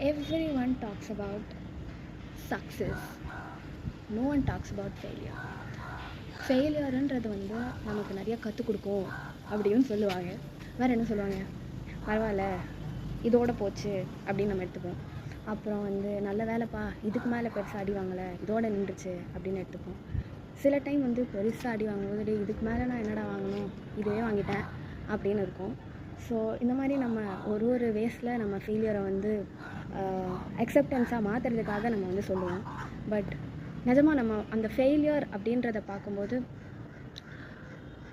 Everyone talks about success. No one talks about failure. ஃபெயிலியருன்றது வந்து நமக்கு நிறைய கற்றுக் கொடுக்கும் அப்படின்னு சொல்லுவாங்க. வேறு என்ன சொல்லுவாங்க, பரவாயில்ல இதோட போச்சு அப்படின்னு நம்ம எடுத்துப்போம். அப்புறம் வந்து நல்ல வேலைப்பா, இதுக்கு மேலே பெருசாக அடி வாங்கலை, இதோட நின்றுச்சு அப்படின்னு எடுத்துப்போம். சில டைம் வந்து பெருசாக அடி வாங்கும்போது இதுக்கு மேலே நான் என்னடா வாங்கணும், இதுவே வாங்கிட்டேன் அப்படின்னு இருக்கும். ஸோ இந்த மாதிரி நம்ம ஒரு வேஸில் நம்ம ஃபெயிலியரை வந்து அக்செப்டன்ஸாக மாற்றுறதுக்காக நம்ம வந்து சொல்லுவோம். பட் நிஜமாக நம்ம அந்த ஃபெயிலியர் அப்படின்றத பார்க்கும்போது,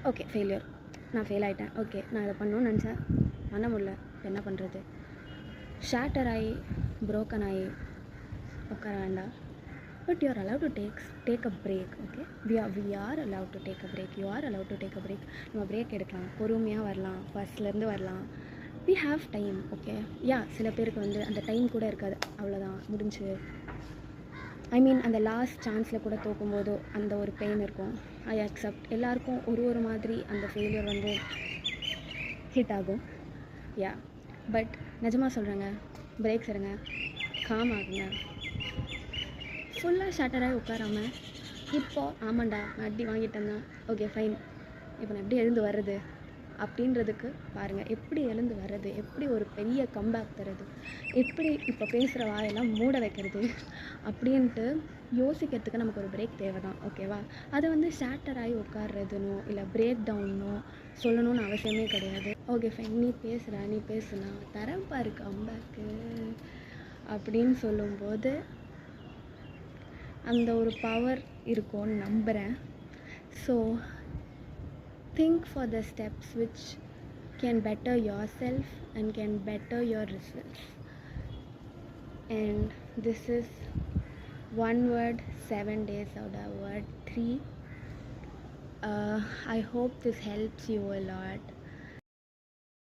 ஓகே ஃபெயிலியர், நான் ஃபெயில் ஆகிட்டேன், ஓகே நான் இதை பண்ணணும்னு நினச்சேன், பண்ண முடியல, என்ன பண்ணுறது, ஷேட்டர் ஆகி ப்ரோக்கன் ஆகி உட்கார வேண்டாம். But you are allowed to take a break. Okay, we are allowed to take a break. You are allowed to take a break. நம்ம பிரேக் எடுக்கலாம், பொறுமையாக வரலாம், ஃபர்ஸ்ட்லேருந்து வரலாம். we have time. ஓகே, சில பேருக்கு வந்து அந்த டைம் கூட இருக்காது, அவ்வளோதான் முடிஞ்சு. ஐ மீன் அந்த லாஸ்ட் சான்ஸில் கூட தோக்கும்போது அந்த ஒரு பெயின் இருக்கும். I accept. எல்லாருக்கும் ஒரு மாதிரி அந்த ஃபெயிலியர் வந்து ஹிட் ஆகும். பட் நிஜமாக சொல்கிறேங்க, பிரேக்ஸ் எடுங்க, காம் ஆகுங்க. ஃபுல்லாக ஷேட்டராகி உட்காராமல் இப்போது ஆமாண்டா நான் அடி வாங்கிட்டேன்னா ஓகே ஃபைன், இப்போ நான் எப்படி எழுந்து வர்றது அப்படின்றதுக்கு பாருங்கள். எப்படி எழுந்து வர்றது, எப்படி ஒரு பெரிய கம்பேக் தர்றது, எப்படி இப்போ பேசுகிற வாயெல்லாம் மூட வைக்கிறது அப்படின்ட்டு யோசிக்கிறதுக்கு நமக்கு ஒரு பிரேக் தேவை தான். ஓகேவா? அதை வந்து ஷேட்டராகி உட்கார்றதுனோ இல்லை பிரேக் டவுன்னோ சொல்லணும்னு அவசியமே கிடையாது. ஓகே ஃபைன், நீ பேசுனா தரேன் பாரு கம்பேக்கு அப்படின்னு சொல்லும்போது அந்த ஒரு பவர் இருக்கும்னு நம்புகிறேன். So think for the steps which can better yourself and can better your results. And this is one word, 7 days out of word 3. I hope this helps you a lot.